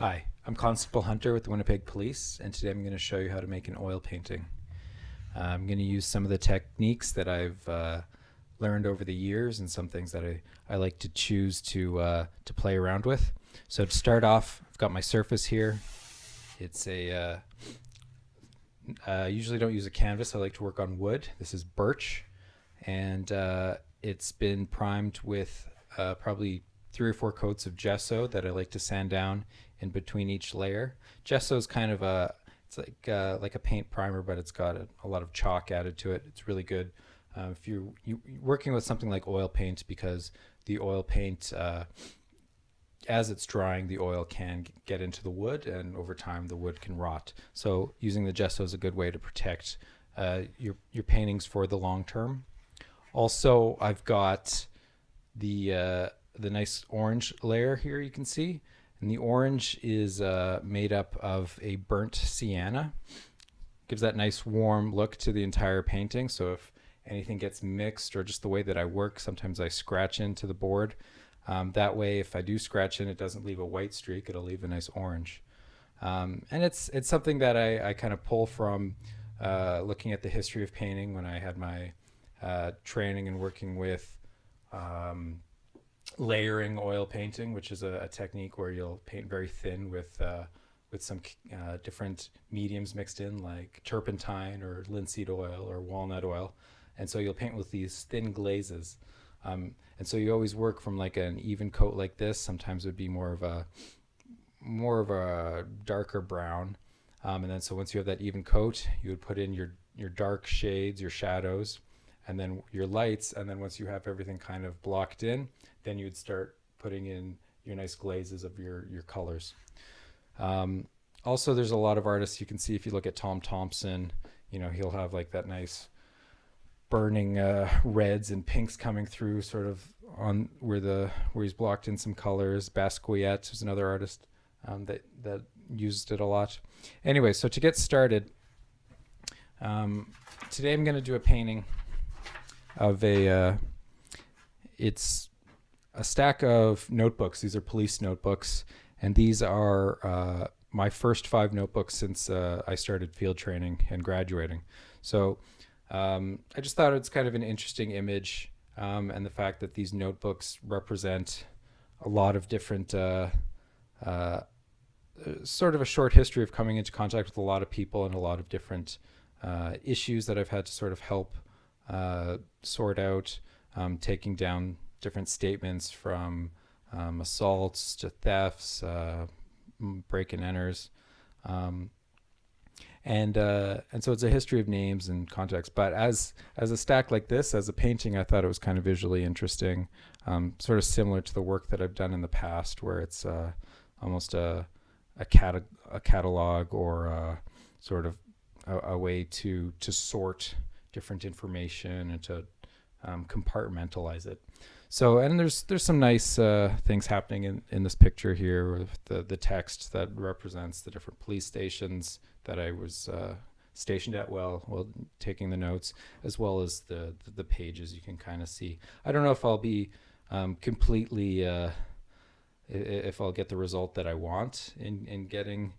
Hi, I'm Constable Hunter with the Winnipeg Police, and today I'm going to show you how to make an oil painting. I'm going to use some of the techniques that I've learned over the years and some things that I like to choose to play around with. So to start off, I've got my surface here. It's I usually don't use a canvas. I like to work on wood. This is birch, and it's been primed with probably 3 or 4 coats of gesso that I like to sand down in between each layer. Gesso is kind of it's like a paint primer, but it's got a lot of chalk added to it. It's really good if you're working with something like oil paint, because the oil paint, as it's drying, the oil can get into the wood, and over time the wood can rot. So using the gesso is a good way to protect your paintings for the long term. Also, I've got the nice orange layer here, you can see, and the orange is made up of a burnt sienna. Gives that nice warm look to the entire painting. So if anything gets mixed, or just the way that I work, sometimes I scratch into the board. That way, if I do scratch in, it doesn't leave a white streak, it'll leave a nice orange. And it's something that I kind of pull from looking at the history of painting when I had my training and working with layering oil painting, which is a technique where you'll paint very thin with some different mediums mixed in, like turpentine or linseed oil or walnut oil. And so you'll paint with these thin glazes. And so you always work from like an even coat like this. Sometimes it would be more of a darker brown. And then so once you have that even coat, you would put in your dark shades, your shadows, and then your lights. And then once you have everything kind of blocked in, then you'd start putting in your nice glazes of your colors. Also, there's a lot of artists you can see. If you look at Tom Thompson, he'll have like that nice burning reds and pinks coming through, sort of on where he's blocked in some colors. Basquiat is another artist that used it a lot. Anyway, so to get started, today I'm going to do a painting of it's a stack of notebooks. These are police notebooks, and these are my first 5 notebooks since I started field training and graduating. So I just thought it's kind of an interesting image, and the fact that these notebooks represent a lot of different sort of a short history of coming into contact with a lot of people and a lot of different issues that I've had to sort of help sort out, taking down different statements from assaults to thefts, break and enters, and so it's a history of names and context. But as a stack like this, as a painting, I thought it was kind of visually interesting, sort of similar to the work that I've done in the past, where it's almost a catalog, or sort of a way to sort different information and to compartmentalize it. So, and there's some nice things happening in this picture here, with the text that represents the different police stations that I was stationed at while taking the notes, as well as the pages you can kind of see. I don't know if I'll be completely if I'll get the result that I want in getting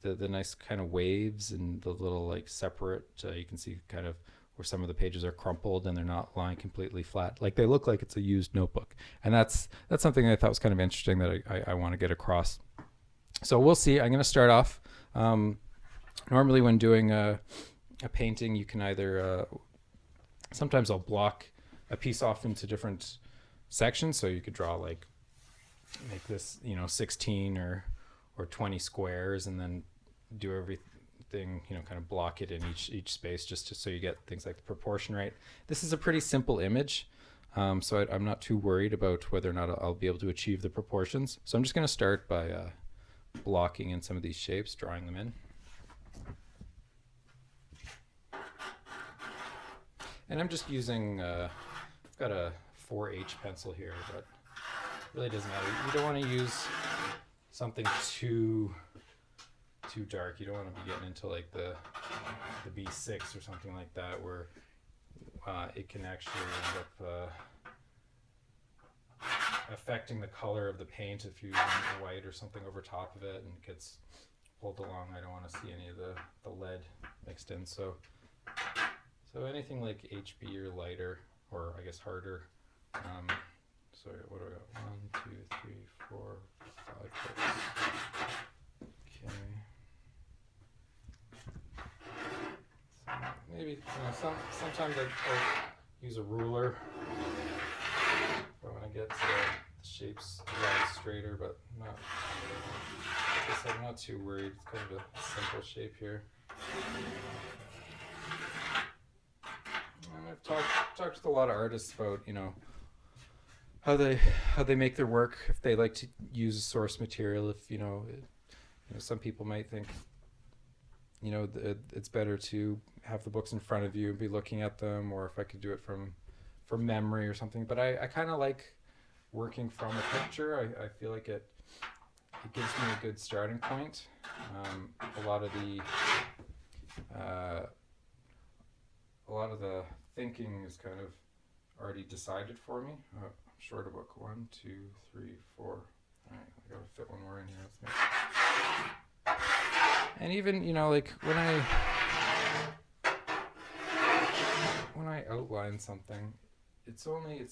the nice kind of waves and the little like separate. You can see kind of where some of the pages are crumpled and they're not lying completely flat. Like they look like it's a used notebook. And that's something that I thought was kind of interesting that I want to get across. So we'll see. I'm going to start off. Normally when doing a painting, you can either, sometimes I'll block a piece off into different sections. So you could draw make this, 16 or 20 squares, and then do everything, kind of block it in each space, just so you get things like the proportion right. This is a pretty simple image, so I'm not too worried about whether or not I'll be able to achieve the proportions. So I'm just going to start by blocking in some of these shapes, drawing them in. And I'm just using, I've got a 4H pencil here, but it really doesn't matter. You don't want to use something too dark. You don't want to be getting into like the B6 or something like that, where it can actually end up affecting the color of the paint if you use white or something over top of it and it gets pulled along. I don't want to see any of the lead mixed in. So anything like HB or lighter, or I guess harder. Sorry, what do I got? 1, 2, 3, 4, 5 coats. Okay. So maybe sometimes I'll use a ruler if I want to get the shapes a lot straighter, but I guess I'm not too worried. It's kind of a simple shape here. And I've talked with a lot of artists about, how they make their work, if they like to use source material, if some people might think it's better to have the books in front of you and be looking at them, or if I could do it from memory or something. But I kind of like working from a picture. I feel like it gives me a good starting point. A lot of the thinking is kind of already decided for me. I'm short a book. 1, 2, 3, 4. All right, I gotta fit one more in here. And even like when I outline something, it's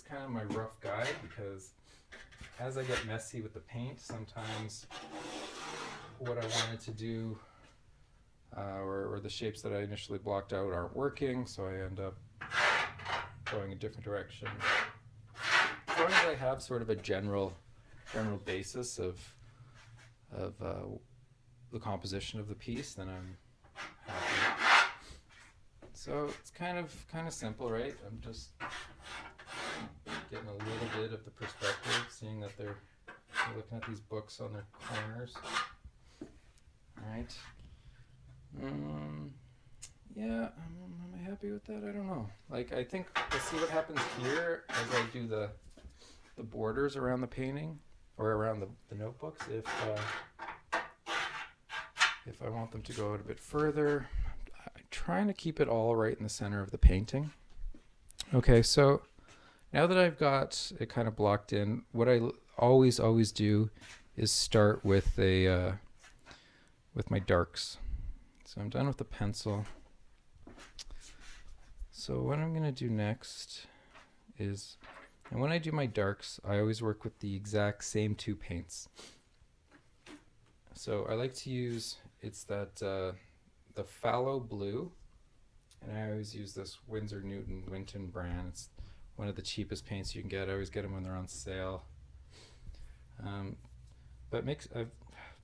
kind of my rough guide, because as I get messy with the paint, sometimes what I wanted to do or the shapes that I initially blocked out aren't working, so I end up going a different direction. As long as I have sort of a general basis of the composition of the piece, then I'm happy. So it's kind of simple, right? I'm just getting a little bit of the perspective, seeing that they're looking at these books on their corners. All right. Yeah, am I happy with that? I don't know. Like, I think we'll see what happens here as I do the borders around the painting, or around the notebooks, if I want them to go out a bit further. I'm trying to keep it all right in the center of the painting. Okay, so now that I've got it kind of blocked in, what I always do is start with with my darks. So I'm done with the pencil. So what I'm going to do next is, and when I do my darks, I always work with the exact same 2 paints. So I like to use, it's that the Phthalo Blue, and I always use this Winsor Newton Winton brand. It's one of the cheapest paints you can get. I always get them when they're on sale. But I've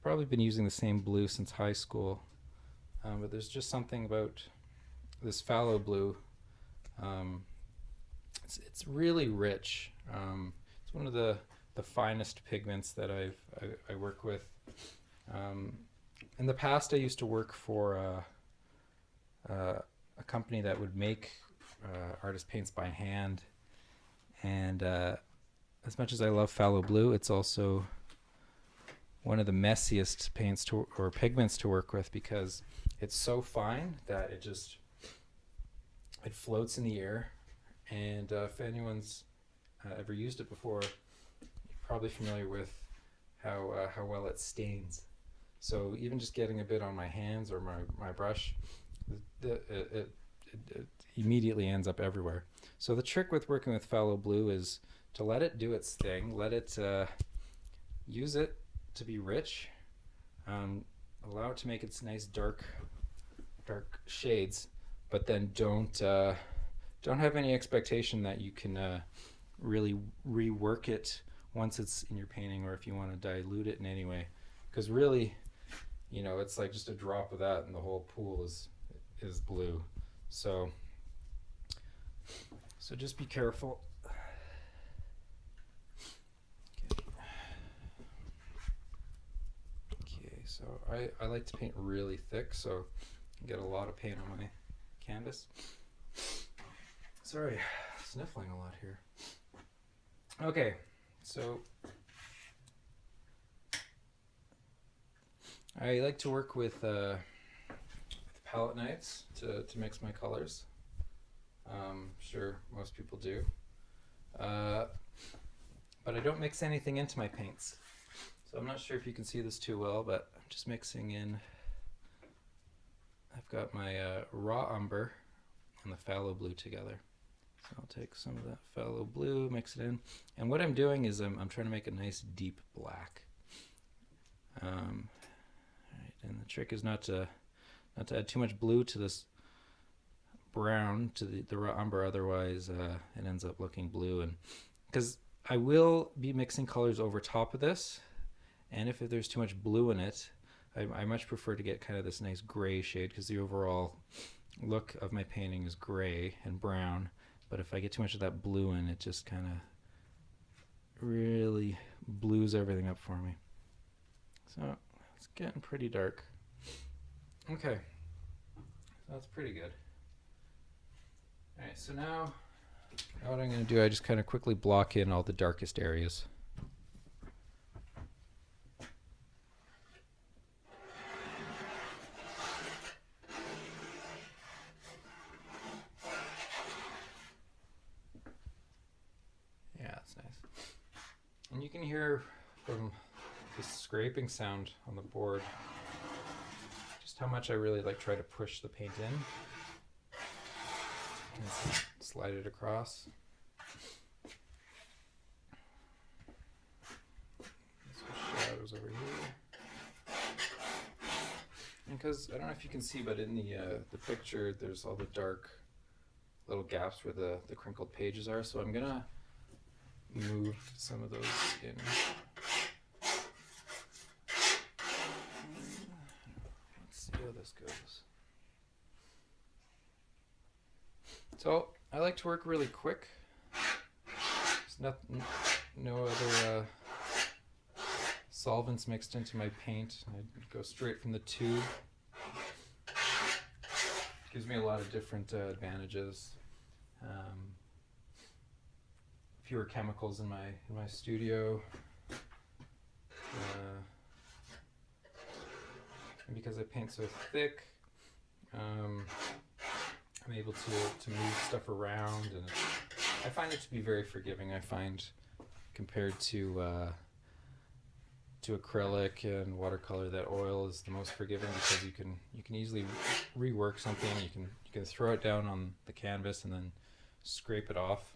probably been using the same blue since high school, but there's just something about this Phthalo Blue. It's really rich. It's one of the finest pigments that I work with. In the past, I used to work for a company that would make artist paints by hand, and as much as I love Phthalo Blue, it's also one of the messiest paints or pigments to work with, because it's so fine that it floats in the air. And if anyone's ever used it before, you're probably familiar with how well it stains. So even just getting a bit on my hands or my brush, it immediately ends up everywhere. So the trick with working with Phthalo Blue is to let it do its thing, let it use it to be rich, allow it to make its nice dark shades, but then don't have any expectation that you can really rework it once it's in your painting, or if you want to dilute it in any way, because really, it's like just a drop of that and the whole pool is blue. So just be careful. Okay, so I like to paint really thick, so I get a lot of paint on my canvas. Sorry, sniffling a lot here. Okay, so I like to work with palette knives to mix my colors. Sure, most people do. But but I don't mix anything into my paints. So I'm not sure if you can see this too well, but I'm just mixing in. I've got my raw umber and the phthalo blue together. So I'll take some of that phthalo blue, mix it in, and what I'm doing is I'm trying to make a nice deep black. Right, and the trick is not to add too much blue to this brown, to the raw umber, otherwise it ends up looking blue. And because I will be mixing colors over top of this, and if there's too much blue in it, I much prefer to get kind of this nice gray shade, because the overall look of my painting is gray and brown. But if I get too much of that blue in, it just kind of really blues everything up for me. So it's getting pretty dark. Okay, so that's pretty good. All right, so now what I'm going to do, I just kind of quickly block in all the darkest areas. Yeah, that's nice. And you can hear from the scraping sound on the board just how much I really try to push the paint in and slide it across. Some shadows over here. And because I don't know if you can see, but in the picture there's all the dark little gaps where the crinkled pages are. So I'm gonna move some of those in. Let's see how this goes. So I like to work really quick. There's no other solvents mixed into my paint. I go straight from the tube. Gives me a lot of different advantages. Fewer chemicals in my studio. And because I paint so thick, I'm able to move stuff around, and I find it to be very forgiving. I find compared to acrylic and watercolor, that oil is the most forgiving, because you can easily rework something. You can throw it down on the canvas and then scrape it off.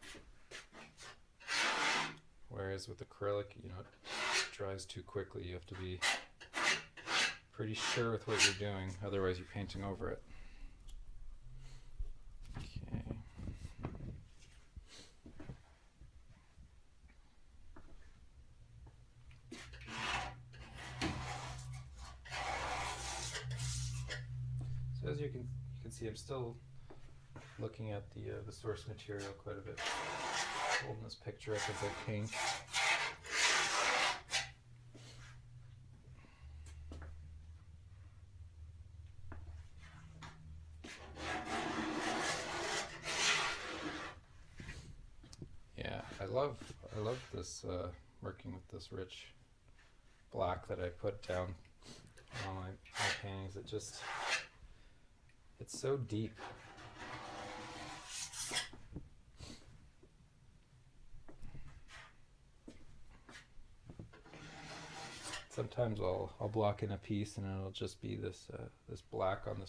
Whereas with acrylic, it dries too quickly. You have to be pretty sure with what you're doing, otherwise you're painting over it. Okay. So as you can see, I'm still looking at the source material quite a bit, holding this picture up as I paint. Yeah, I love this working with this rich black that I put down on my paintings. It's so deep. Sometimes I'll block in a piece and it'll just be this black on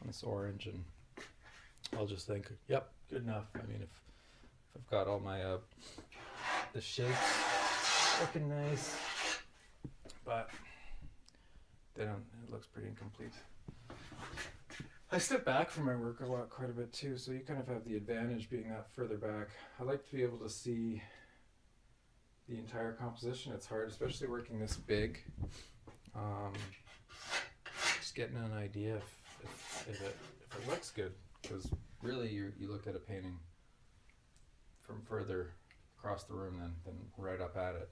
this orange, and I'll just think, yep, good enough. I mean, if I've got all my the shapes looking nice, but it looks pretty incomplete. I step back from my work quite a bit too, so you kind of have the advantage being that further back. I like to be able to see the entire composition. It's hard, especially working this big. Just getting an idea if it looks good, because really you look at a painting from further across the room than right up at it.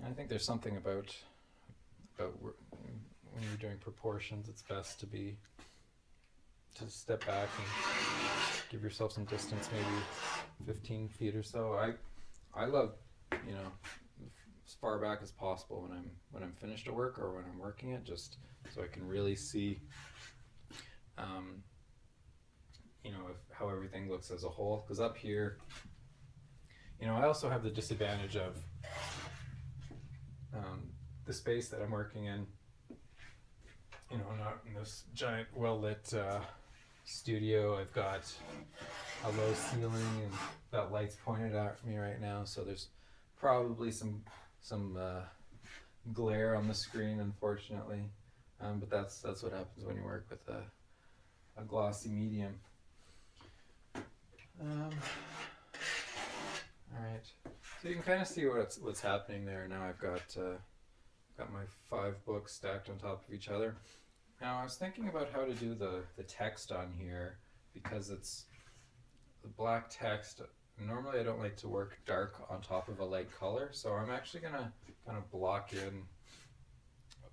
I think there's something about when you're doing proportions, it's best to step back and give yourself some distance, maybe 15 feet or so. I love, as far back as possible when I'm finished at work or when I'm working it, just so I can really see, um, how everything looks as a whole. Because up here, I also have the disadvantage of the space that I'm working in. Not in this giant, well lit studio. I've got a low ceiling and got lights pointed at me right now, so there's probably some glare on the screen, unfortunately. But that's what happens when you work with a glossy medium. All right, so you can kind of see what's happening there. Now I've got my 5 books stacked on top of each other. Now I was thinking about how to do the text on here, because it's the black text. Normally I don't like to work dark on top of a light color, so I'm actually gonna kind of block in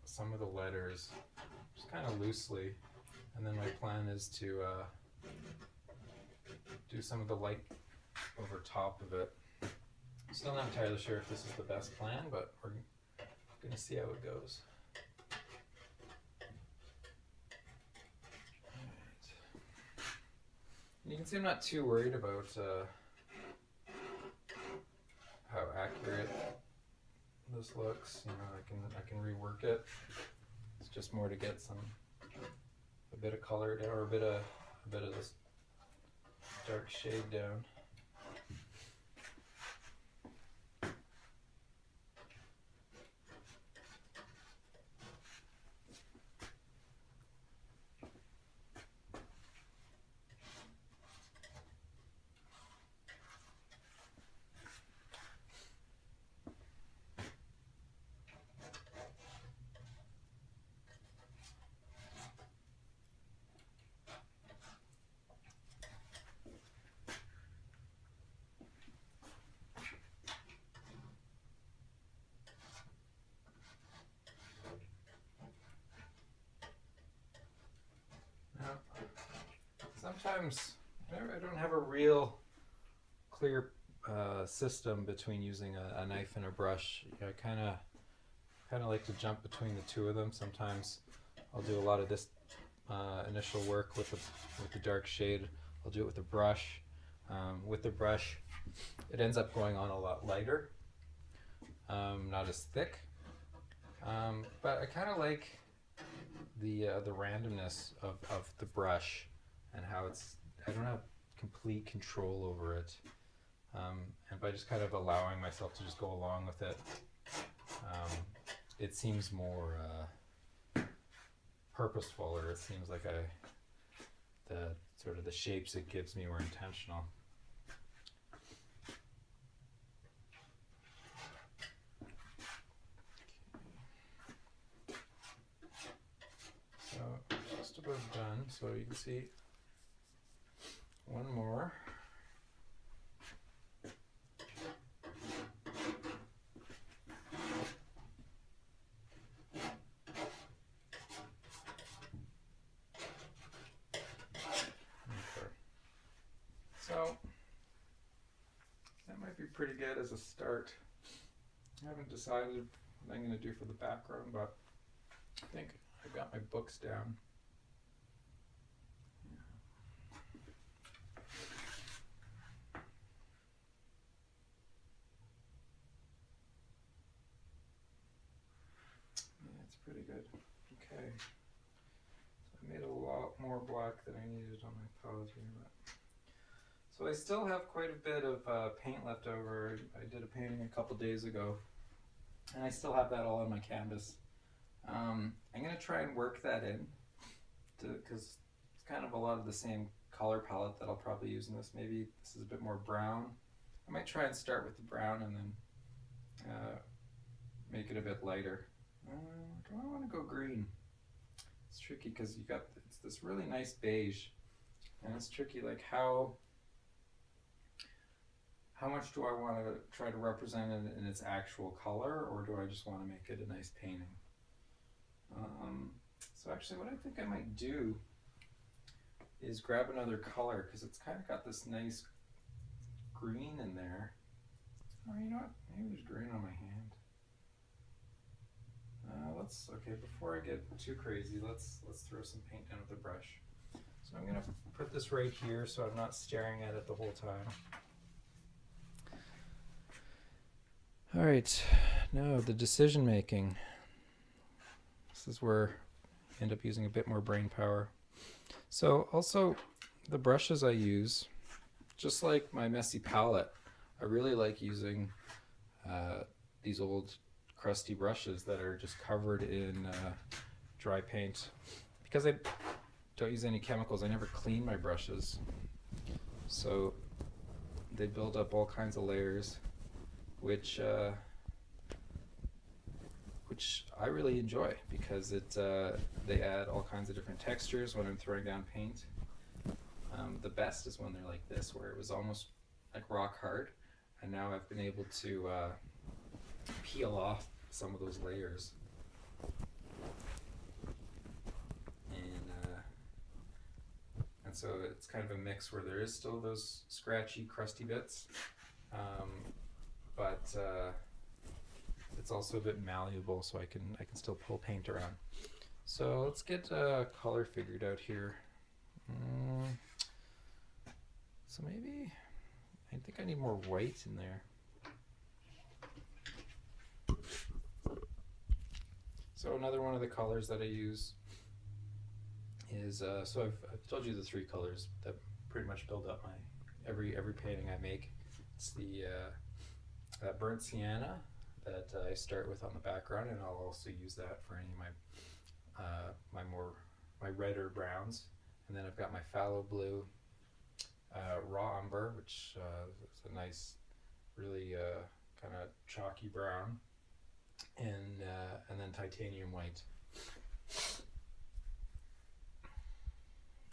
some of the letters just kind of loosely, and then my plan is to do some of the light over top of it. Still not entirely sure if this is the best plan, but we're gonna see how it goes. You can see I'm not too worried about how accurate this looks. I can rework it. It's just more to get a bit of color down, or a bit of this dark shade down. Sometimes I don't have a real clear system between using a knife and a brush. I kind of like to jump between the two of them. Sometimes I'll do a lot of this initial work with the dark shade. I'll do it with the brush. With the brush, it ends up going on a lot lighter, not as thick. But I kind of like the randomness of the brush, and how I don't have complete control over it. And by just kind of allowing myself to just go along with it, it seems more purposeful, or it seems like the shapes it gives me were intentional. So just about done. So you can see one more. So that might be pretty good as a start. I haven't decided what I'm going to do for the background, but I think I've got my books down. Yeah, it's pretty good. Okay. So I made a lot more black than I needed on my palette here, but so I still have quite a bit of paint left over. I did a painting a couple days ago, and I still have that all on my canvas. I'm going to try and work that in, because it's kind of a lot of the same color palette that I'll probably use in this. Maybe this is a bit more brown. I might try and start with the brown and then make it a bit lighter. Do I want to go green? It's tricky because it's this really nice beige, and it's tricky, like how much do I want to try to represent it in its actual color, or do I just want to make it a nice painting? So actually what I think I might do is grab another color, because it's kind of got this nice green in there. Or you know what, maybe there's green on my hand. Okay, before I get too crazy, let's throw some paint down with the brush. So I'm gonna put this right here so I'm not staring at it the whole time. All right, now the decision making. This is where I end up using a bit more brain power. So also the brushes I use, just like my messy palette, I really like using these old crusty brushes that are just covered in dry paint. Because I don't use any chemicals, I never clean my brushes. So they build up all kinds of layers, which I really enjoy because they add all kinds of different textures when I'm throwing down paint. The best is when they're like this, where it was almost like rock hard, and now I've been able to peel off some of those layers. And so it's kind of a mix where there is still those scratchy, crusty bits, but it's also a bit malleable, so I can still pull paint around. So let's get color figured out here. So maybe I think I need more white in there. So another one of the colors that I use is so I've told you the three colors that pretty much build up my every painting I make. It's the burnt sienna that I start with on the background, and I'll also use that for any of my redder browns. And then I've got my phthalo blue, raw umber, which is a nice, really kind of chalky brown, and then titanium white.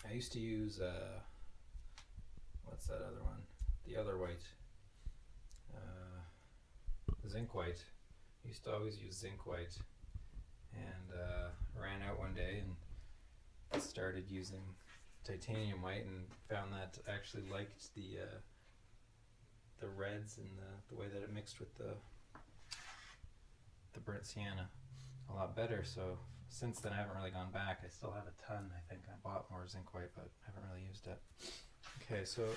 I used to use what's that other one? The other white, zinc white. I used to always use zinc white, and ran out one day and started using titanium white, and found that I actually liked the reds and the way that it mixed with the burnt sienna a lot better. So since then I haven't really gone back. I still have a ton. I think I bought more zinc white, but haven't really used it. Okay, so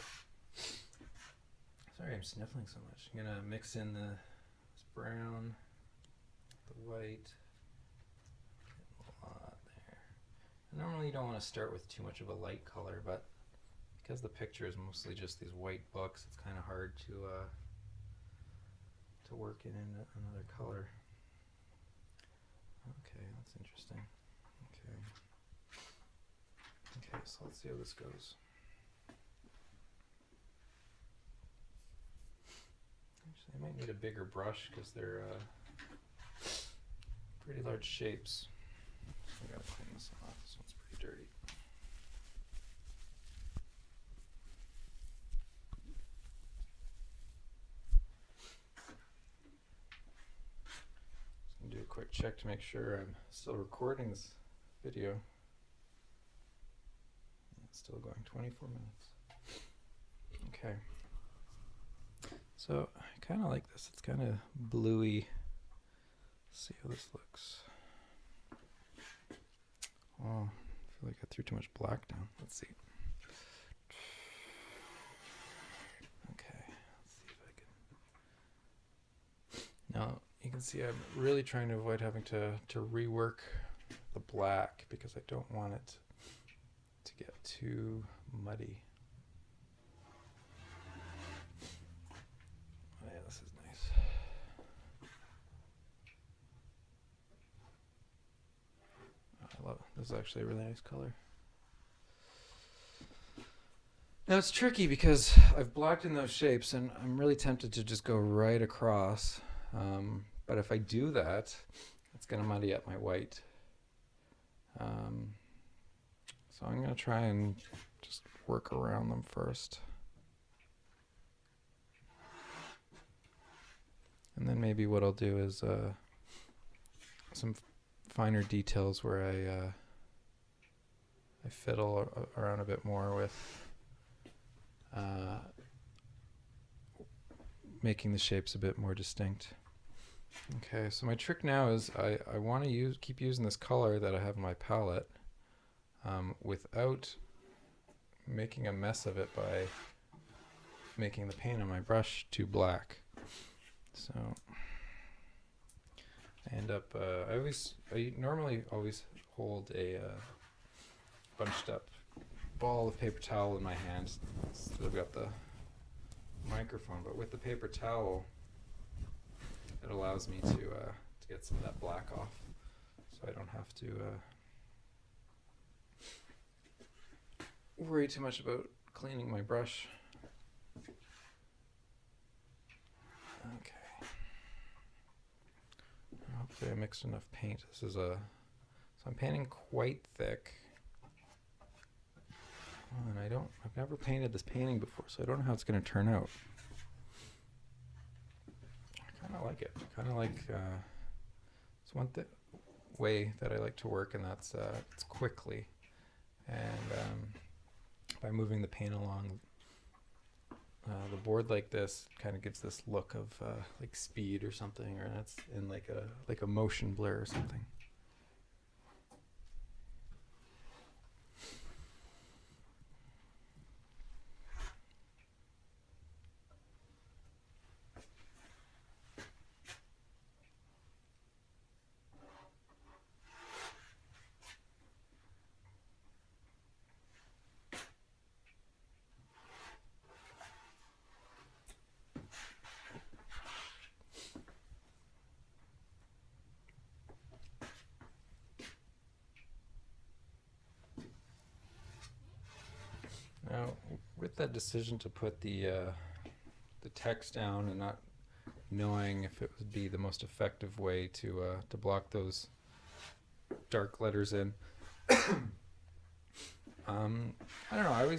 sorry I'm sniffling so much. I'm gonna mix in this brown, the white, a lot there. Normally you don't want to start with too much of a light color, but because the picture is mostly just these white books, it's kind of hard to work in another color. Okay, that's interesting. Okay, so let's see how this goes. Actually, I might need a bigger brush because they're pretty large shapes. I gotta clean this off. This one's pretty dirty. Just gonna do a quick check to make sure I'm still recording this video. It's still going 24 minutes. Okay. So I kind of like this. It's kind of bluey. Let's see how this looks. Oh, I feel like I threw too much black down. Let's see. Okay, let's see if I can. Now you can see I'm really trying to avoid having to rework the black because I don't want it to get too muddy. Oh yeah, this is nice. I love it. This is actually a really nice color. Now it's tricky because I've blocked in those shapes and I'm really tempted to just go right across. But if I do that, it's going to muddy up my white. So I'm going to try and just work around them first. And then maybe what I'll do is some finer details where I fiddle around a bit more with making the shapes a bit more distinct. Okay, so my trick now is I want to keep using this color that I have in my palette without making a mess of it by making the paint on my brush too black. So I end up, I normally always hold a bunched up ball of paper towel in my hand. So I've got the microphone, but with the paper towel, it allows me to get some of that black off, so I don't have to worry too much about cleaning my brush. Okay. Hopefully I mixed enough paint. This is so I'm painting quite thick. And I've never painted this painting before, so I don't know how it's going to turn out. I kind of like it. I kind of like, it's one way that I like to work, and that's it's quickly. And by moving the paint along the board like this, kind of gives this look of like speed or something, or that's in like a motion blur or something. Now, with that decision to put the text down and not knowing if it would be the most effective way to block those dark letters in, I don't know.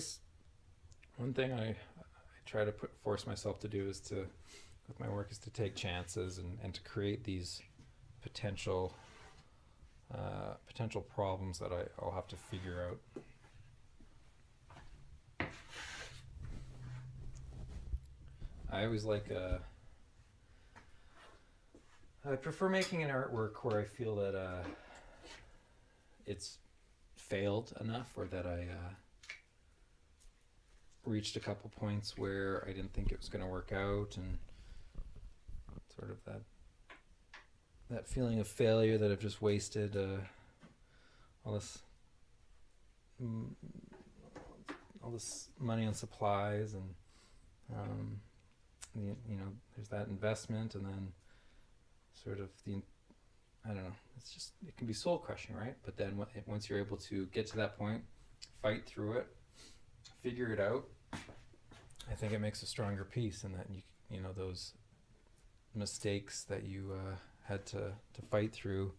One thing I try to force myself to do with my work is to take chances and to create these potential problems that I'll have to figure out. I always I prefer making an artwork where I feel that it's failed enough, or that I reached a couple points where I didn't think it was going to work out, and sort of that feeling of failure, that I've just wasted all this money on supplies, and there's that investment, and then sort of I don't know, it can be soul crushing, right? But then once you're able to get to that point, fight through it, figure it out, I think it makes a stronger piece, and that you know those mistakes that you had to fight through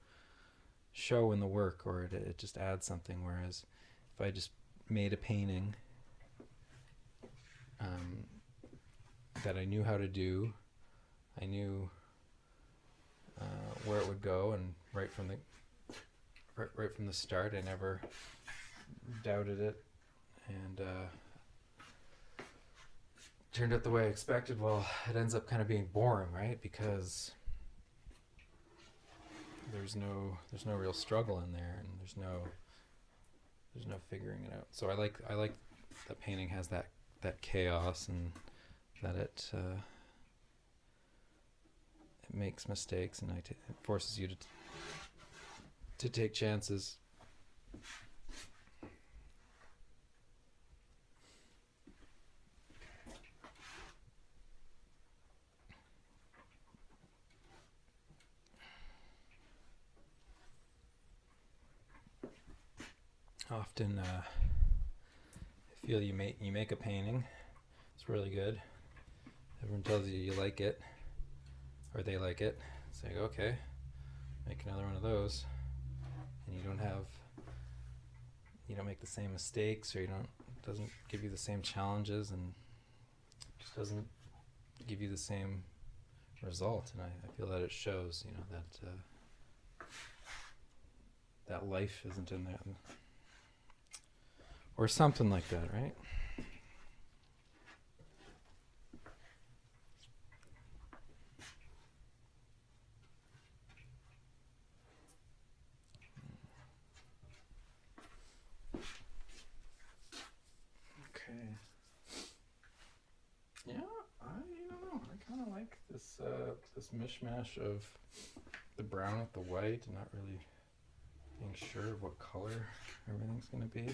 show in the work, or it just adds something. Whereas if I just made a painting that I knew how to do, I knew where it would go, and right from the start, I never doubted it, and turned out the way I expected. Well, it ends up kind of being boring, right? Because there's no real struggle in there, and there's no figuring it out. So I like that painting has that chaos, and that it makes mistakes, and it forces you to take chances. Often I feel you make a painting, it's really good, everyone tells you like it, or they like it, so you go, okay, make another one of those, and you don't make the same mistakes, or it doesn't give you the same challenges, and just doesn't give you the same result. And I feel that it shows, that life isn't in there, or something like that, right? like this this mishmash of the brown with the white and not really being sure of what color everything's going to be.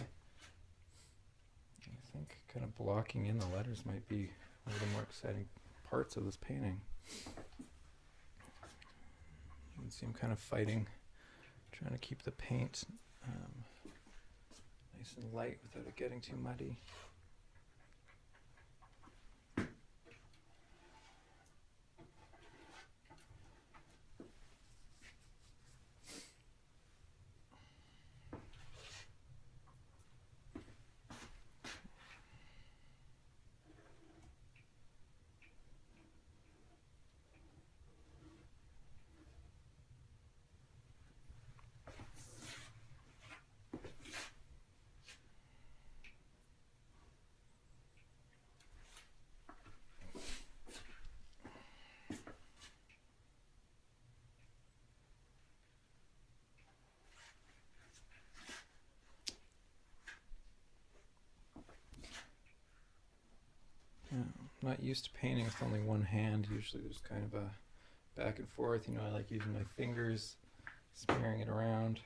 I think kind of blocking in the letters might be one of the more exciting parts of this painting. You can see I'm kind of fighting, trying to keep the paint nice and light without it getting too muddy. I'm not used to painting with only one hand. Usually there's kind of a back and forth. You know, I like using my fingers, smearing it around.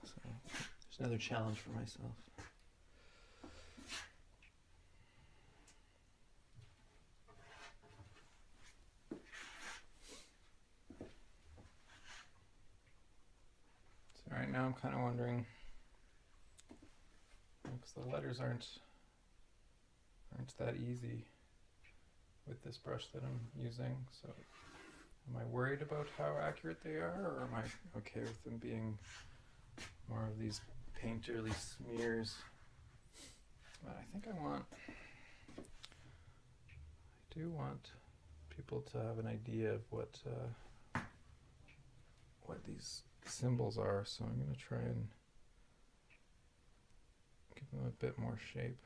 So there's another challenge for myself. So right now I'm kind of wondering, because the letters aren't that easy with this brush that I'm using. So am I worried about how accurate they are, or am I okay with them being more of these painterly smears? But I think I do want people to have an idea of what these symbols are, so I'm going to try and give them a bit more shape.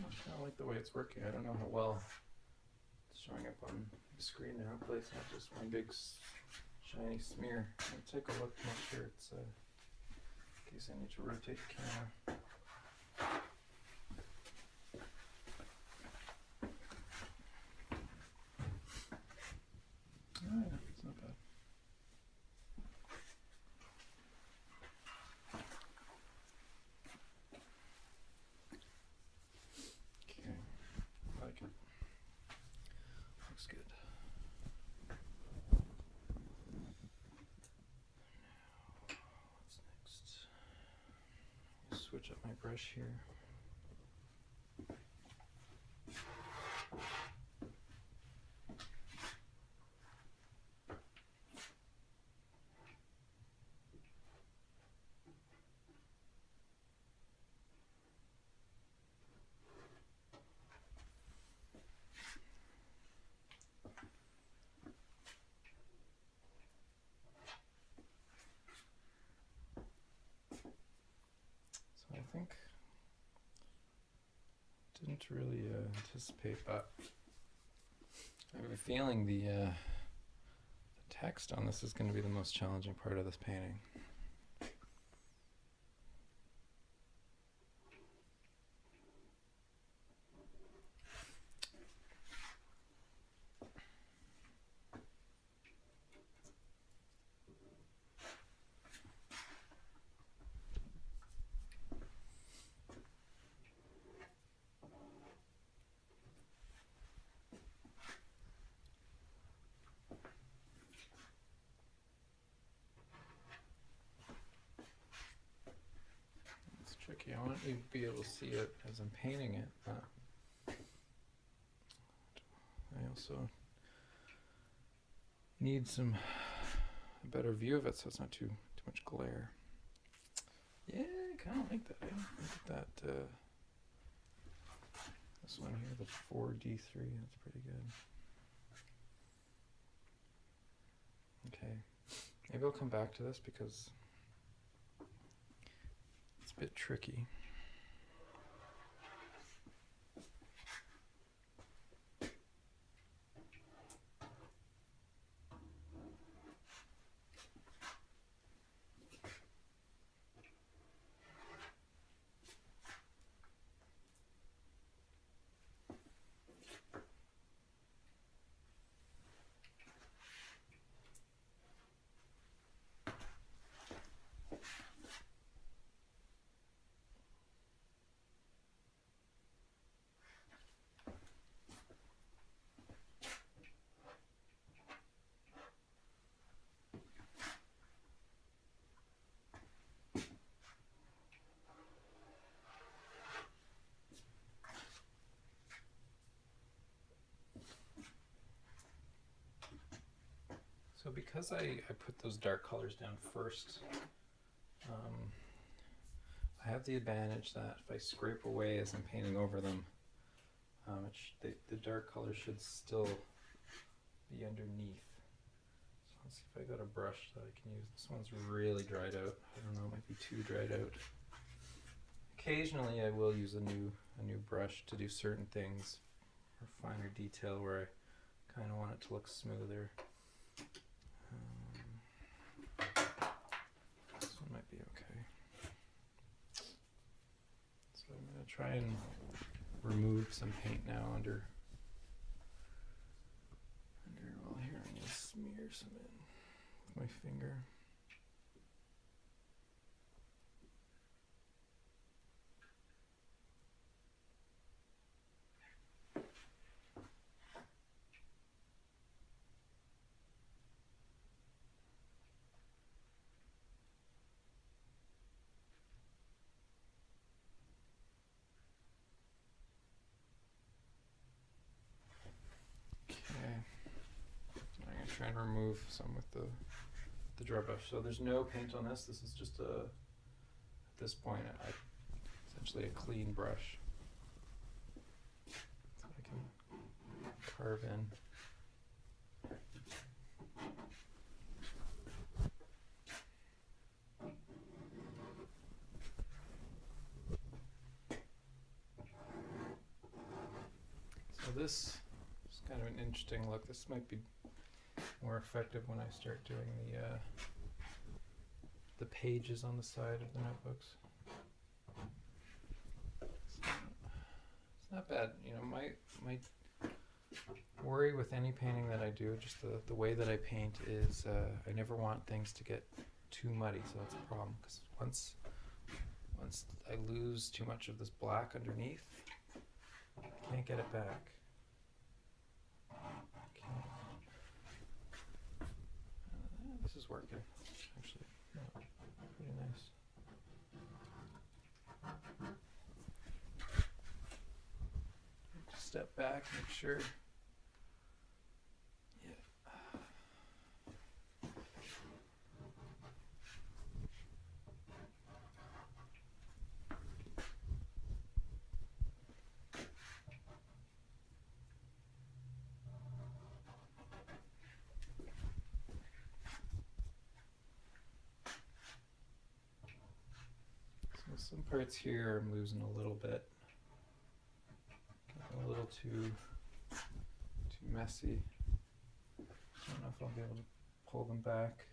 I kind of like the way it's working. I don't know how well it's showing up on the screen now. Place not just one big shiny smear. I'll take a look to make sure it's in case I need to rotate the camera. Oh yeah, it's not bad. Okay, I like it. Looks good. Now, what's next? Switch up my brush here. So I think didn't really anticipate that. I have a feeling the text on this is going to be the most challenging part of this painting. Tricky. I want you to be able to see it as I'm painting it. I also need a better view of it so it's not too much glare. Yeah, I kind of like that. Look at that. This one here, the 4D3. That's pretty good. Okay, maybe I'll come back to this because it's a bit tricky. So because I put those dark colors down first, I have the advantage that if I scrape away as I'm painting over them, the dark color should still be underneath. So let's see if I got a brush that I can use. This one's really dried out. I don't know, it might be too dried out. Occasionally I will use a new brush to do certain things or finer detail where I kind of want it to look smoother. This one might be okay. So I'm going to try and remove some paint now under well, here I'm going to smear some in with my finger. Try and remove some with the dry brush. So there's no paint on this. This is just at this point, essentially a clean brush. So I can carve in. So this is kind of an interesting look. This might be more effective when I start doing the pages on the side of the notebooks. It's not bad, you know. My worry with any painting that I do, just the way that I paint, is I never want things to get too muddy. So that's a problem, because once I lose too much of this black underneath, I can't get it back. This is working, actually. Pretty nice. Just step back, make sure. Yeah. Some parts here I'm losing a little bit. Getting a little too messy. I don't know if I'll be able to pull them back.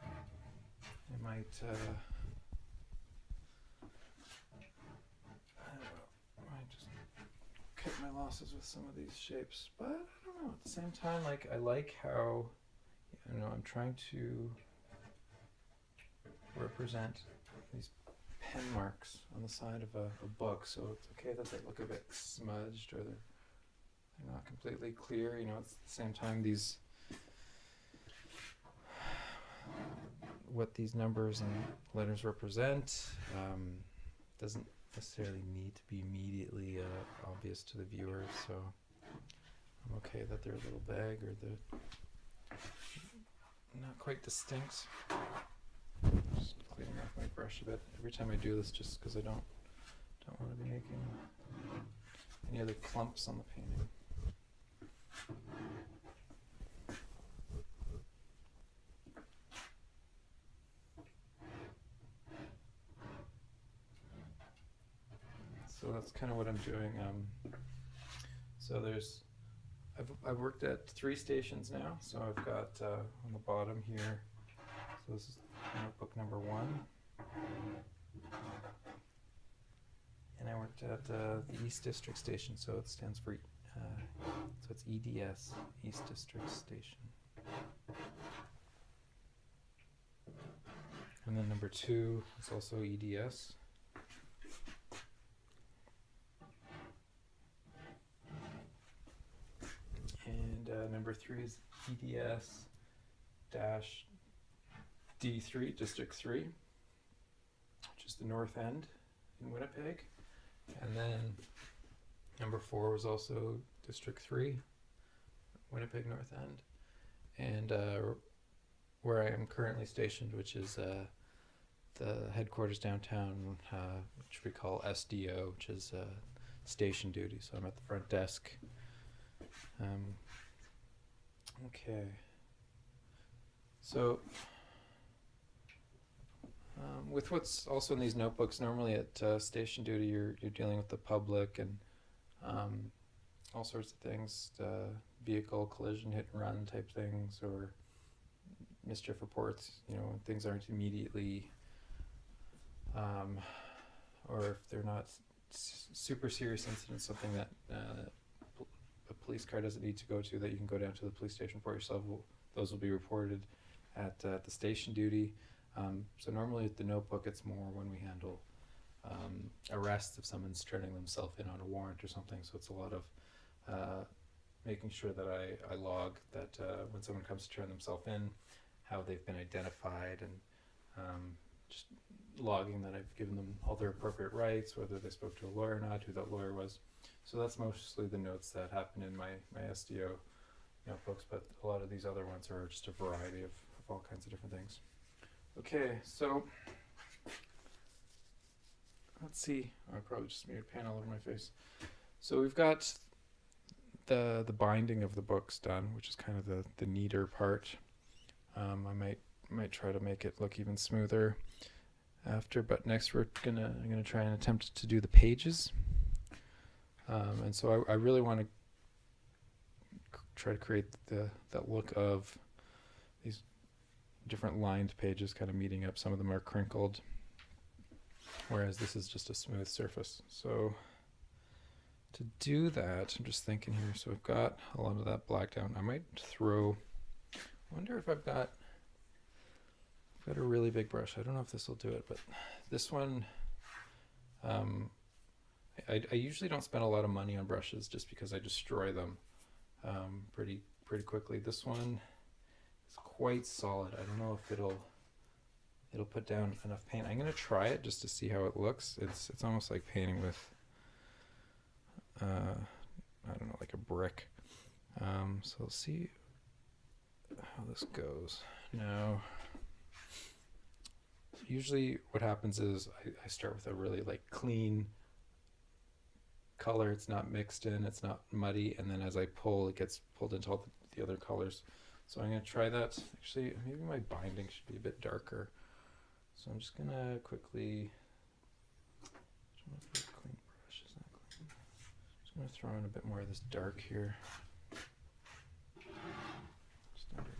I might I don't know, I might just cut my losses with some of these shapes. But I don't know, at the same time, like, I like how, you know, I'm trying to represent these pen marks on the side of a book, so it's okay that they look a bit smudged or they're not completely clear. You know, at the same time, these what these numbers and letters represent doesn't necessarily need to be immediately obvious to the viewer, so I'm okay that they're a little vague or they're not quite distinct. Just cleaning off my brush a bit every time I do this, just because I don't want to be making any other clumps on the painting. So that's kind of what I'm doing. So I've worked at 3 stations now. So I've got on the bottom here. So this is notebook number 1. And I worked at the East District Station, so it stands for, so it's EDS, East District Station. And then number 2 is also EDS. And number 3 is EDS dash D3, District 3, which is the North End in Winnipeg. And then number 4 was also District 3, Winnipeg North End. And where I am currently stationed, which is the headquarters downtown, which we call SDO, which is station duty. So I'm at the front desk. Okay. So with what's also in these notebooks, normally at station duty, you're dealing with the public and all sorts of things, vehicle collision, hit and run type things, or mischief reports. You know, when things aren't immediately, or if they're not super serious incidents, something that a police car doesn't need to go to, that you can go down to the police station for yourself. Those will be reported at the station duty. So normally with the notebook, it's more when we handle arrests if someone's turning themselves in on a warrant or something. So it's a lot of making sure that I log that when someone comes to turn themselves in, how they've been identified, and just logging that I've given them all their appropriate rights, whether they spoke to a lawyer or not, who that lawyer was. So that's mostly the notes that happen in my SDO notebooks, but a lot of these other ones are just a variety of all kinds of different things. Okay, so let's see. I probably just made a pan all over my face. So we've got the binding of the books done, which is kind of the neater part. I might try to make it look even smoother after, but next I'm gonna try and attempt to do the pages. And so I really want to try to create that look of these different lined pages kind of meeting up. Some of them are crinkled, whereas this is just a smooth surface. So to do that, I'm just thinking here, so I've got a lot of that black down. I might I wonder if I've got a really big brush. I don't know if this will do it, but this one, I usually don't spend a lot of money on brushes just because I destroy them pretty quickly. This one is quite solid. I don't know if it'll put down enough paint. I'm gonna try it just to see how it looks. It's almost like painting with I don't know, like a brick. So we'll see how this goes. Now, usually what happens is I start with a really like clean color. It's not mixed in, it's not muddy, and then as I pull, it gets pulled into all the other colors. So I'm going to try that. Actually, maybe my binding should be a bit darker. So I'm just going to quickly, clean brush, is that clean? Just going to throw in a bit more of this dark here. Just underneath.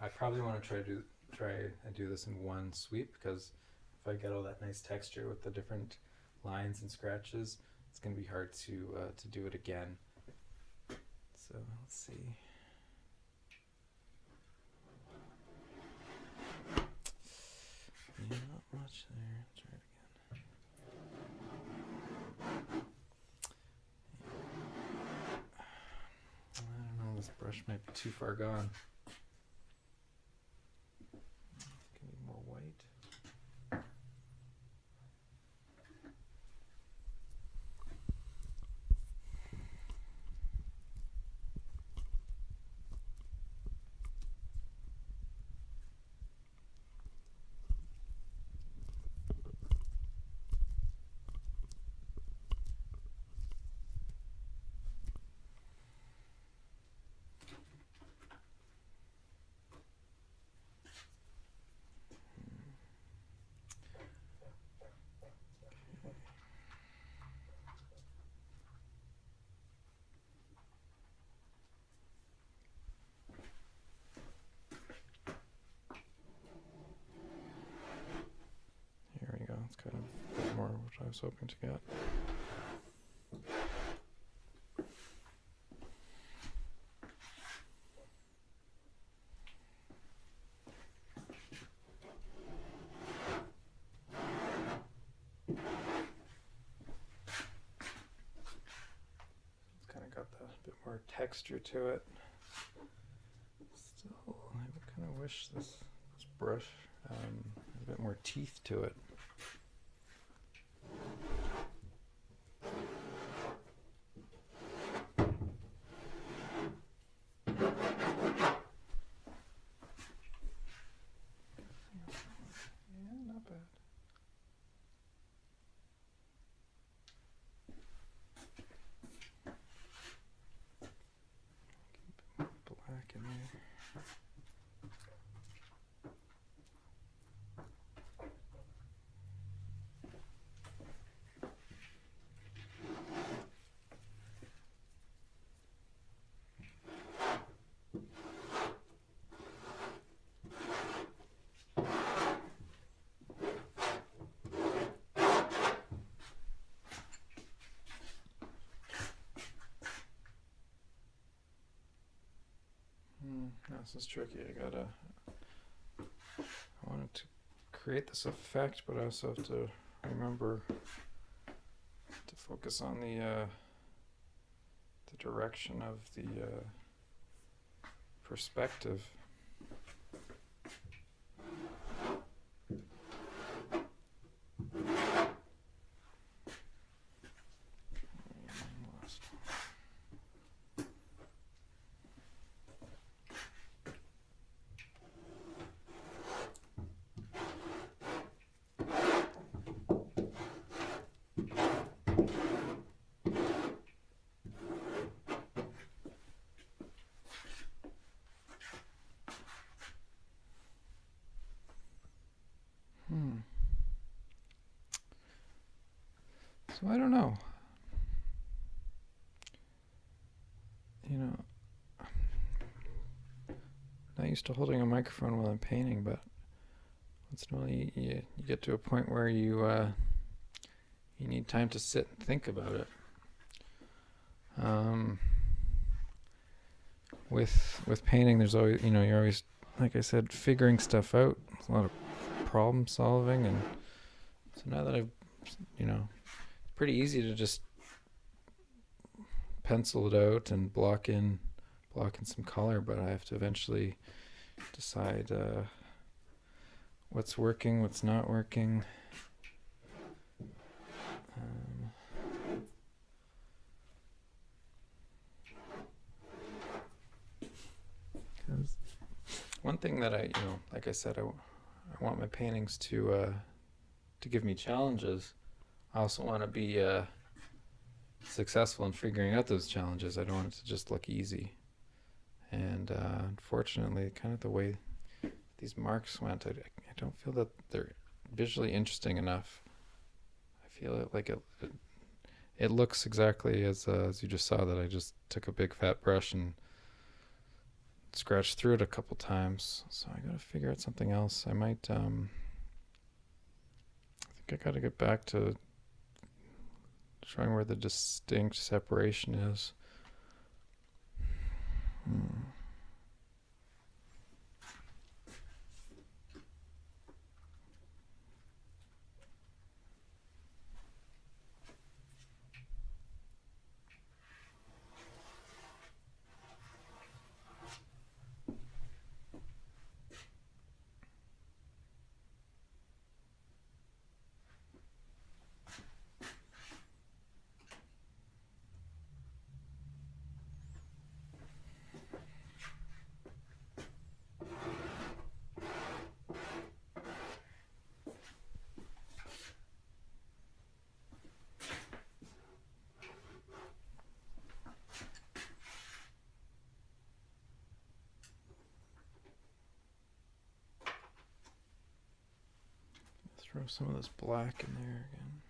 I probably want to try and do this in one sweep, because if I get all that nice texture with the different lines and scratches, it's going to be hard to do it again. So let's see. Yeah, not much there. Let's try it again. I don't know, this brush might be too far gone. was hoping to get. It's kind of got the bit more texture to it. Still, I kind of wish this brush had a bit more teeth to it. Yeah, not bad. Keep black in there. This is tricky. I wanted to create this effect, but I also have to remember to focus on the direction of the perspective. So I don't know. You know, I'm not used to holding a microphone while I'm painting, but once in a while you get to a point where you need time to sit and think about it. With painting, there's always, you're always, like I said, figuring stuff out. There's a lot of problem solving, and so now that I've, it's pretty easy to just pencil it out and block in some color, but I have to eventually decide what's working, what's not working. One thing that I, like I said, I want my paintings to give me challenges. I also want to be successful in figuring out those challenges. I don't want it to just look easy. And unfortunately, kind of the way these marks went, I don't feel that they're visually interesting enough. I feel like it looks exactly as you just saw, that I just took a big fat brush and scratched through it a couple times. So I gotta figure out something else. I might I think I gotta get back to showing where the distinct separation is. Throw some of this black in there again.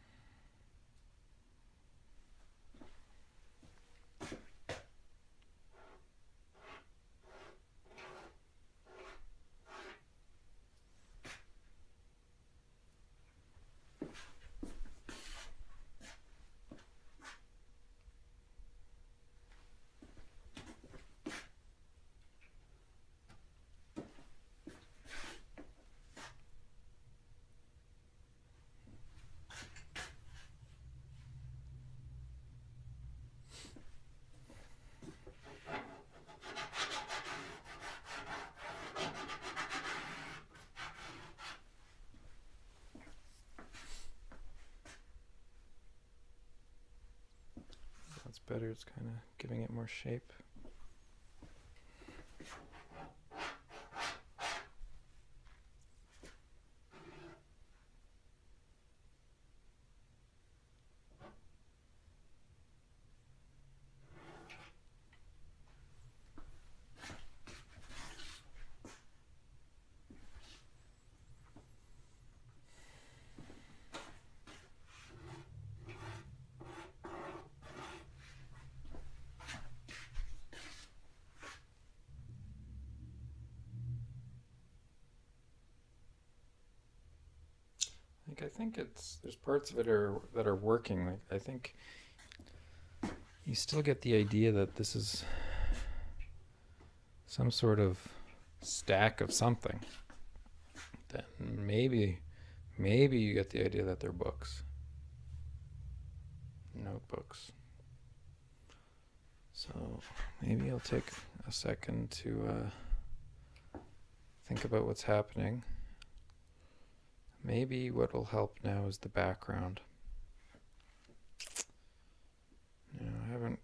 better. It's kind of giving it more shape. I think there's parts of it that are working. Like, I think you still get the idea that this is some sort of stack of something. Then maybe you get the idea that they're books, notebooks. So maybe I'll take a second to think about what's happening. Maybe what will help now is the background. I haven't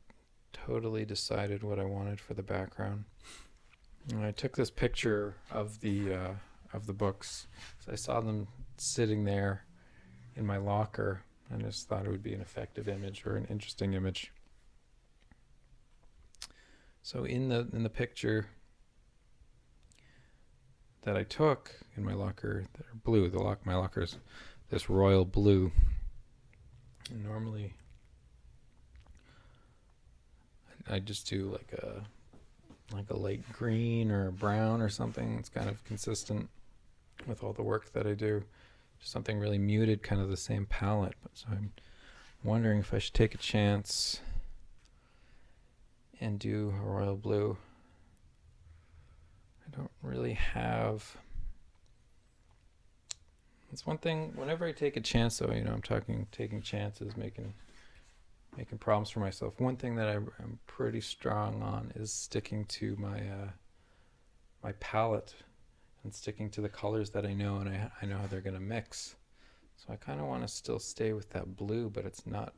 totally decided what I wanted for the background. And I took this picture of the books. So I saw them sitting there in my locker, and I just thought it would be an effective image or an interesting image. So in the picture that I took in my locker, they're blue. My locker is this royal blue. And normally, I just do like a light green or a brown or something. It's kind of consistent with all the work that I do. Just something really muted, kind of the same palette. So I'm wondering if I should take a chance and do a royal blue. I don't really have. It's one thing, whenever I take a chance, though, I'm taking chances, making problems for myself. One thing that I'm pretty strong on is sticking to my palette and sticking to the colors that I know, and I know how they're going to mix. So I kind of want to still stay with that blue, but it's not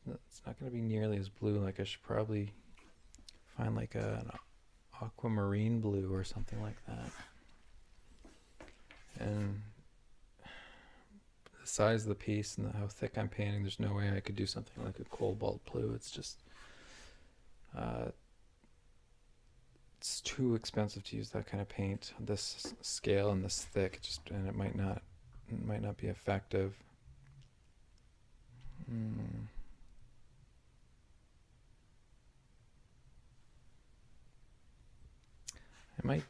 going to be nearly as blue. Like, I should probably find like an aquamarine blue or something like that. And the size of the piece and how thick I'm painting, there's no way I could do something like a cobalt blue. It's just it's too expensive to use that kind of paint, this scale and this thick. And it might not be effective. I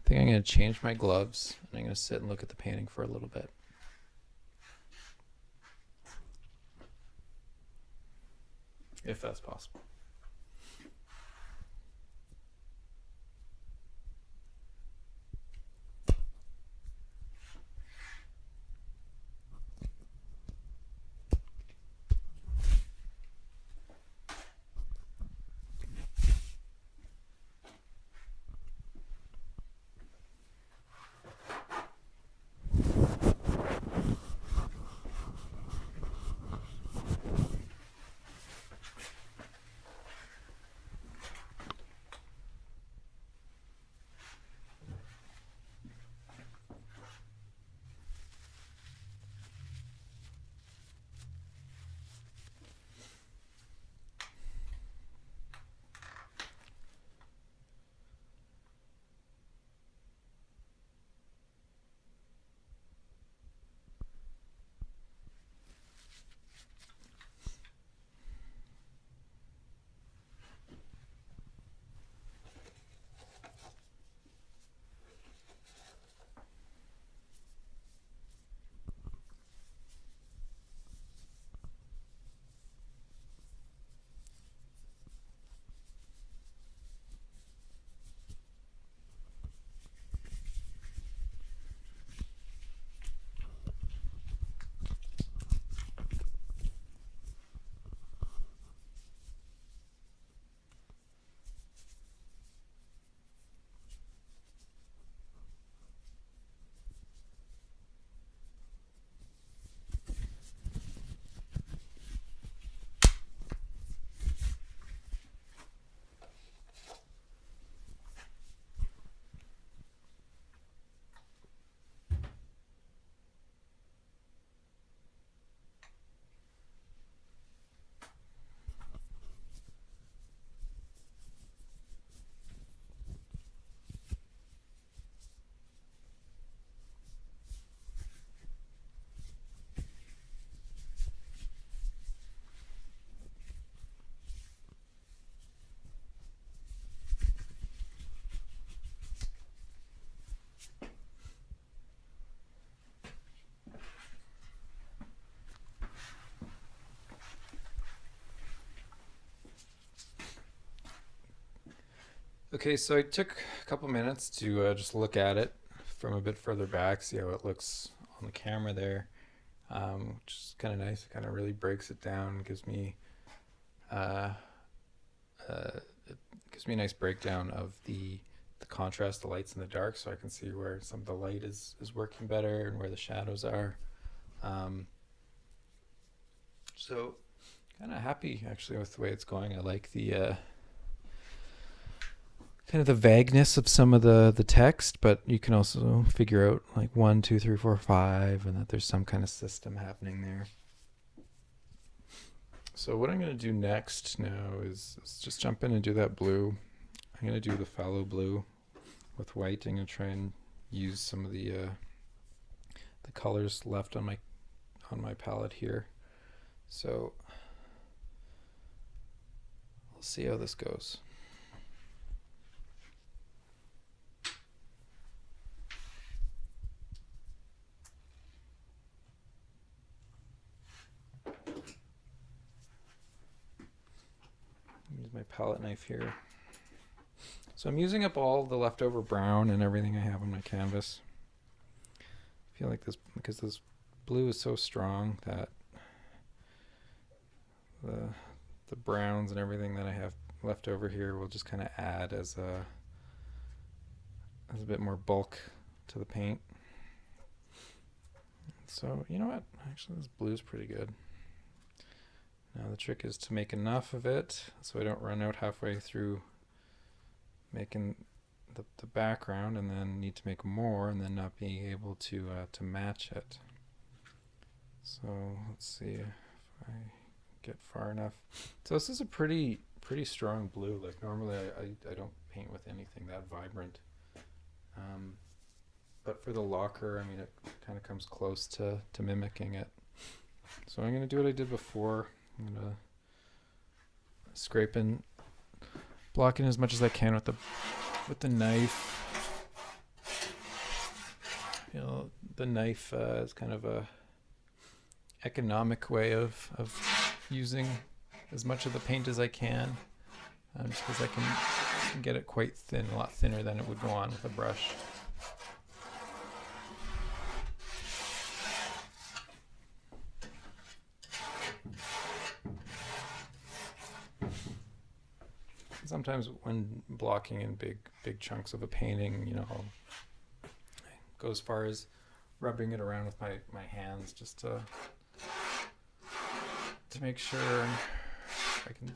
think I'm going to change my gloves, and I'm going to sit and look at the painting for a little bit. If that's possible. Okay, so I took a couple minutes to just look at it from a bit further back, see how it looks on the camera there, which is kind of nice. It kind of really breaks it down, uh, it gives me a nice breakdown of the contrast, the lights and the dark, so I can see where some of the light is working better and where the shadows are. Um, so kind of happy actually with the way it's going. I like the kind of the vagueness of some of the text, but you can also figure out like 1, 2, 3, 4, 5, and that there's some kind of system happening there. So what I'm going to do next now is just jump in and do that blue. I'm going to do the phthalo blue with white. I'm going to try and use some of the colors left on my palette here. So we'll see how this goes. Use my palette knife here. So I'm using up all the leftover brown and everything I have on my canvas. I feel like because this blue is so strong that the browns and everything that I have left over here will just kind of add as a bit more bulk to the paint. So you know what? Actually, this blue is pretty good. Now the trick is to make enough of it so I don't run out halfway through making the background and then need to make more and then not being able to match it. So let's see if I get far enough. So this is a pretty strong blue. Like normally I don't paint with anything that vibrant. But for the locker, I mean, it kind of comes close to mimicking it. So I'm going to do what I did before. I'm going to scrape in, block in as much as I can with the knife. You know, the knife is kind of a economic way of using as much of the paint as I can, just because I can get it quite thin, a lot thinner than it would go on with a brush. Sometimes when blocking in big chunks of a painting, you know, I go as far as rubbing it around with my hands just to make sure I can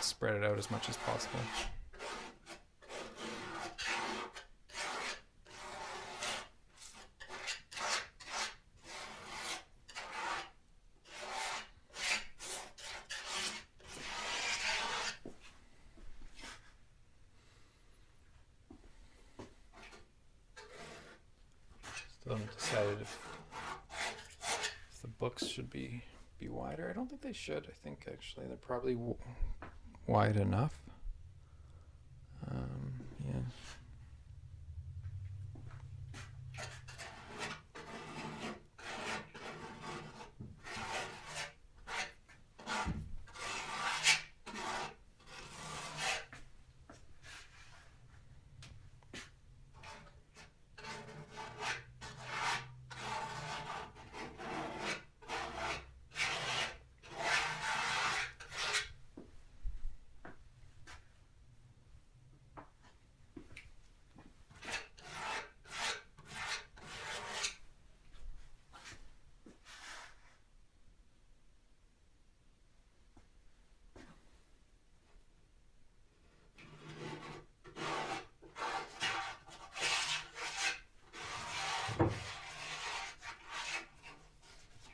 spread it out as much as possible. Still haven't decided if the books should be wider. I don't think they should. I think actually they're probably wide enough. Yeah.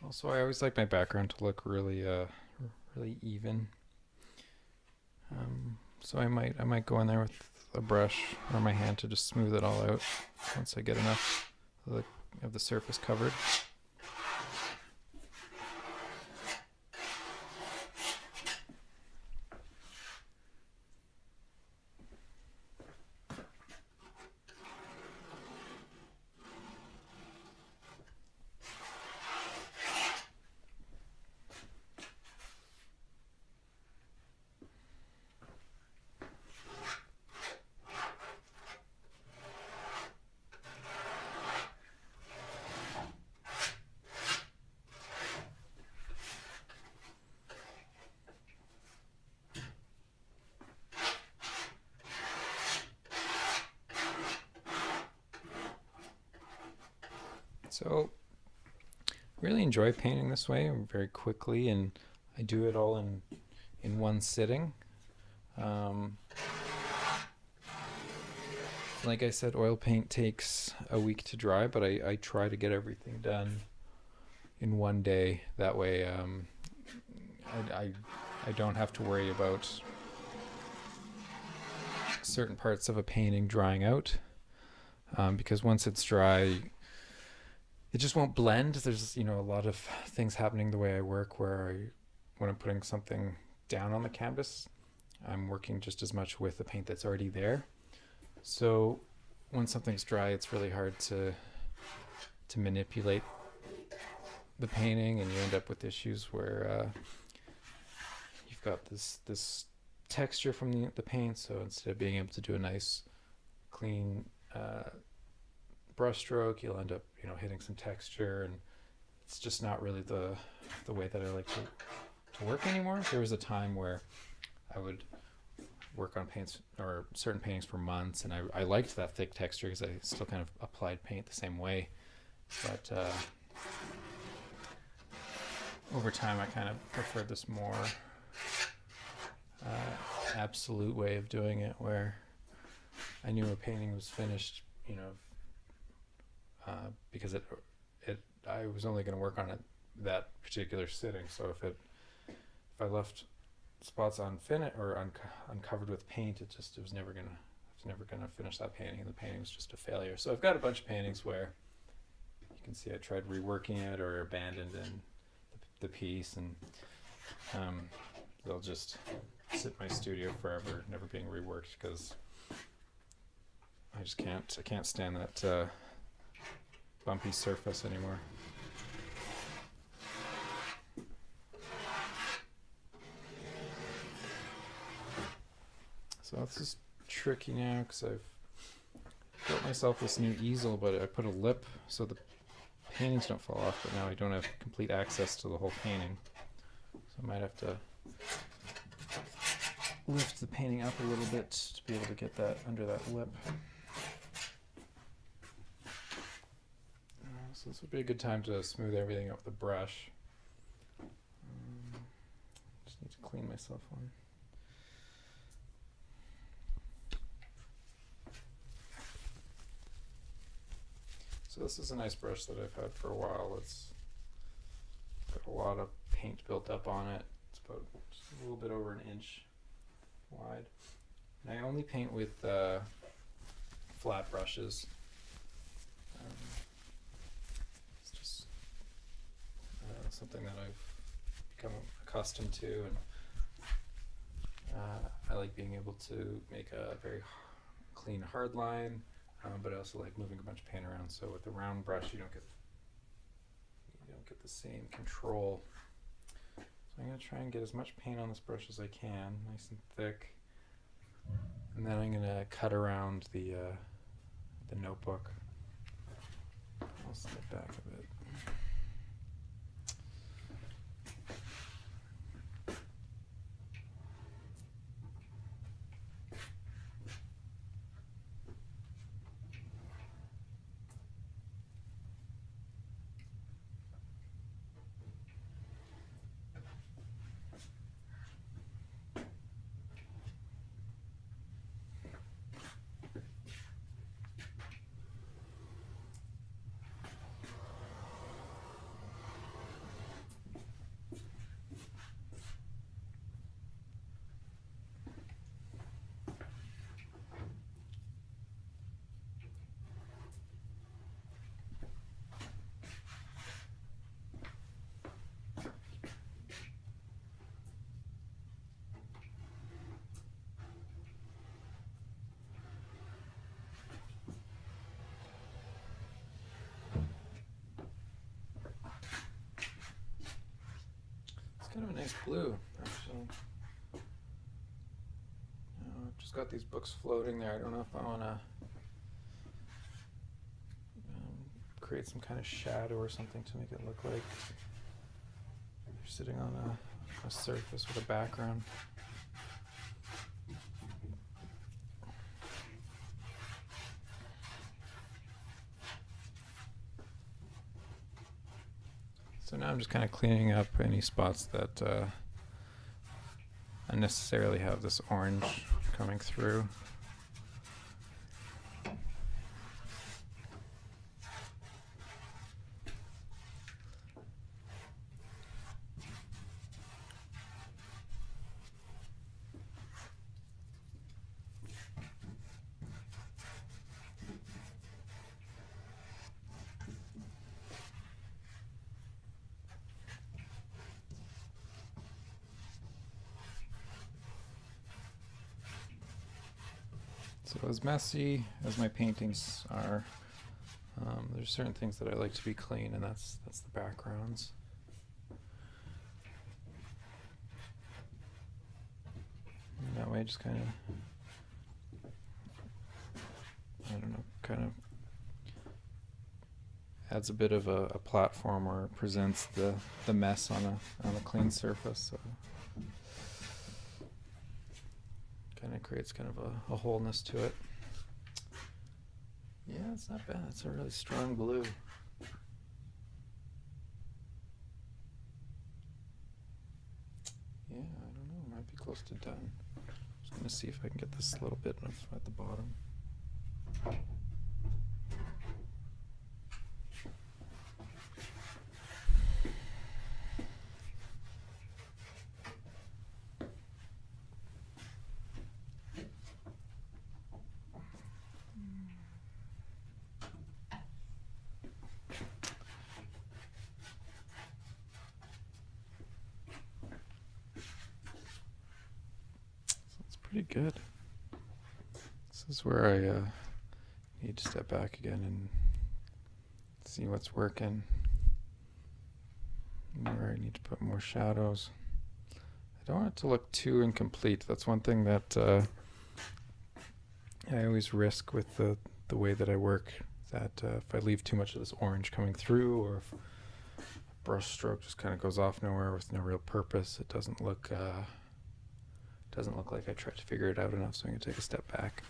Also, I always like my background to look really even. So I might go in there with a brush or my hand to just smooth it all out once I get enough of the surface covered. So really enjoy painting this way very quickly, and I do it all in one sitting. Um, like I said, oil paint takes a week to dry, but I try to get everything done in one day. That way, I don't have to worry about certain parts of a painting drying out, because once it's dry, it just won't blend. There's a lot of things happening the way I work, where when I'm putting something down on the canvas, I'm working just as much with the paint that's already there. So when something's dry, it's really hard to manipulate the painting, and you end up with issues where you've got this texture from the paint. So instead of being able to do a nice clean brush stroke, you'll end up hitting some texture, and it's just not really the way that I like to work anymore. There was a time where I would work on paints or certain paintings for months, and I liked that thick texture because I still kind of applied paint the same way, but over time I kind of preferred this more absolute way of doing it, where I knew a painting was finished, because I was only going to work on it that particular sitting. So if I left spots unfinished or uncovered with paint, it was never gonna finish that painting, and the painting was just a failure. So I've got a bunch of paintings where you can see I tried reworking it or abandoned in the piece, and they'll just sit in my studio forever, never being reworked, because I can't stand that bumpy surface anymore. So this is tricky now because I've built myself this new easel, but I put a lip so the paintings don't fall off, but now I don't have complete access to the whole painting. So I might have to lift the painting up a little bit to be able to get that under that lip. So this would be a good time to smooth everything up with a brush. Just need to clean myself one. So this is a nice brush that I've had for a while. It's got a lot of paint built up on it. It's about just a little bit over an inch wide. And I only paint with flat brushes. It's just something that I've become accustomed to, and I like being able to make a very clean hard line. But I also like moving a bunch of paint around. So with a round brush, you don't get the same control. So I'm gonna try and get as much paint on this brush as I can, nice and thick. And then I'm gonna cut around the notebook. I'll step back a bit. Kind of a nice blue, actually. I've just got these books floating there. I don't know if I want to create some kind of shadow or something to make it look like you're sitting on a surface with a background. I'm just kind of cleaning up any spots that unnecessarily have this orange coming through. So as messy as my paintings are, there's certain things that I like to be clean, and that's the backgrounds. And that way, just kind of, I don't know, kind of adds a bit of a platform, or presents the mess on a clean surface. So kind of creates kind of a wholeness to it. Yeah, it's not bad. It's a really strong blue. Yeah, I don't know. Might be close to done. Just gonna see if I can get this little bit at the bottom. Pretty good. This is where I need to step back again and see what's working, where I need to put more shadows. I don't want it to look too incomplete. That's one thing that I always risk with the way that I work, that if I leave too much of this orange coming through, or if a brush stroke just kind of goes off nowhere with no real purpose, it doesn't look like I tried to figure it out enough, so I'm going to take a step back.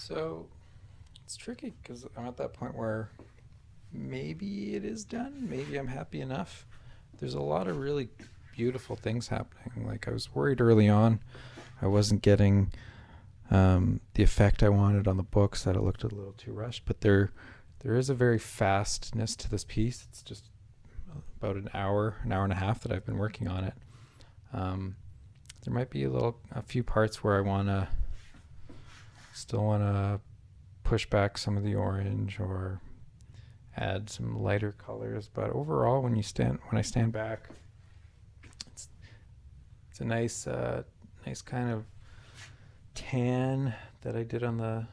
So it's tricky because I'm at that point where maybe it is done, maybe I'm happy enough. There's a lot of really beautiful things happening. Like, I was worried early on I wasn't getting the effect I wanted on the books, that it looked a little too rushed, but there is a very fastness to this piece. It's just about an hour and a half that I've been working on it. There might be a few parts where I still want to push back some of the orange or add some lighter colors, but overall, when I stand back, it's a nice kind of tan that I did on the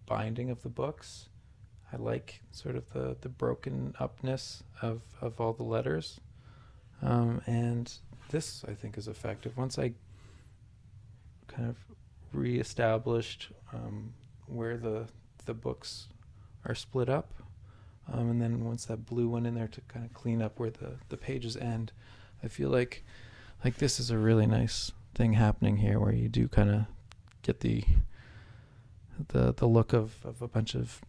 binding of the books. I like sort of the broken upness of all the letters, and this, I think, is effective. Once I kind of reestablished where the books are split up, and then once that blue went in there to kind of clean up where the pages end, I feel like this is a really nice thing happening here, where you do kind of get the look of a bunch of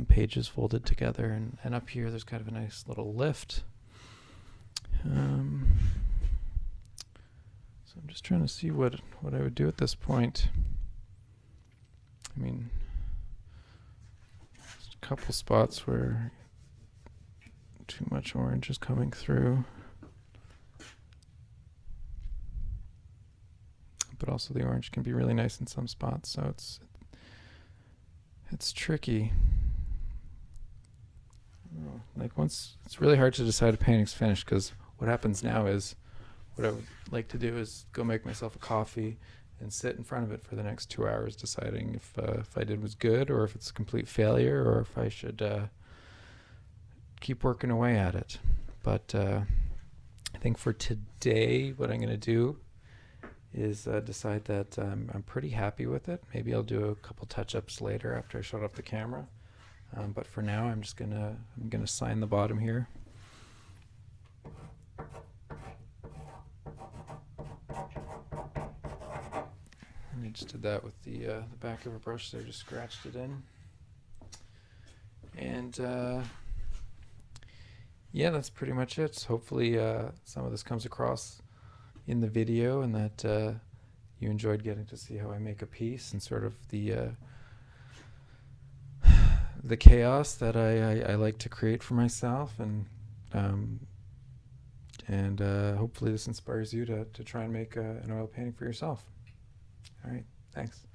pages folded together, and up here there's kind of a nice little lift. So I'm just trying to see what I would do at this point. I mean, there's a couple spots where too much orange is coming through. But also the orange can be really nice in some spots, so it's tricky. Like once, it's really hard to decide if a painting's finished, because what happens now is, what I would like to do is go make myself a coffee and sit in front of it for the next 2 hours, deciding if I did was good, or if it's a complete failure, or if I should keep working away at it. But I think for today, what I'm going to do is decide that I'm pretty happy with it. Maybe I'll do a couple touch-ups later after I shut off the camera. But for now, I'm gonna sign the bottom here. And I just did that with the back of a brush there, just scratched it in. And yeah, that's pretty much it. Hopefully some of this comes across in the video, and that you enjoyed getting to see how I make a piece and sort of the chaos that I like to create for myself, and hopefully this inspires you to try and make an oil painting for yourself. All right, thanks.